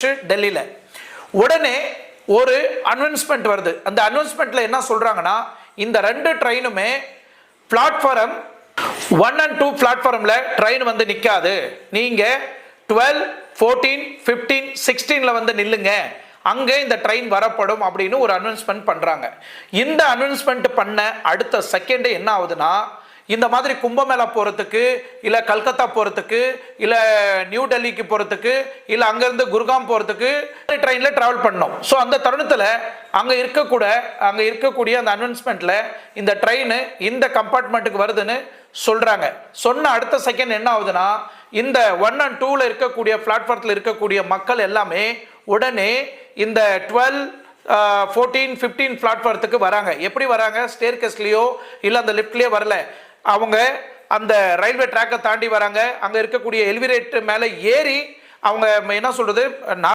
டெல்லியில் உடனே ஒரு அனௌன்ஸ்மெண்ட் வருது. அந்த அனௌன்ஸ்மெண்ட்ல என்ன சொல்றாங்கன்னா, இந்த ரெண்டு ட்ரெயினுமே பிளாட்ஃபார்ம் 1 and 2 பிளாட்ஃபார்ம்ல ட்ரெயின் வந்து நிக்காது. நீங்க 12, 14, 15, 16ல வந்து நில்லுங்க, அங்க இந்த ட்ரெயின் வரப்படும் அப்படின்னு ஒரு அனௌன்ஸ்மெண்ட் பண்றாங்க. இந்த அனௌன்ஸ்மெண்ட் பண்ண அடுத்த செகண்ட் என்ன ஆகுதுன்னா, இந்த மாதிரி கும்பமேளா போறதுக்கு, இல்ல கல்கத்தா போறதுக்கு, இல்ல நியூ டெல்லிக்கு போறதுக்கு, இல்ல அங்க இருந்து குர்காம் போறதுக்கு ட்ரெயின்ல டிராவல் பண்ணோம். ஸோ அந்த தருணத்துல அங்க இருக்கக்கூடிய அந்த அனௌன்ஸ்மெண்ட்ல இந்த ட்ரெயின் இந்த கம்பார்ட்மெண்ட்டுக்கு வருதுன்னு சொல்றாங்க. சொன்ன அடுத்த செகண்ட் என்ன ஆகுதுன்னா, இந்த 1 and 2ல இருக்கக்கூடிய பிளாட்ஃபார்ம்ல இருக்கக்கூடிய மக்கள் எல்லாமே உடனே இந்த 12, 14, 15 பிளாட்ஃபார்த்துக்கு வராங்க. எப்படி வராங்க? ஸ்டேர்கேஸ்லயோ இல்ல அந்த லிஃப்ட்லயோ வரல. அவங்க அந்த ரயில்வே ட்ராக்கை தாண்டி வராங்க. அங்க இருக்கக்கூடிய எலிவேட்டர் மேல ஏறி அவங்க என்ன சொல்றது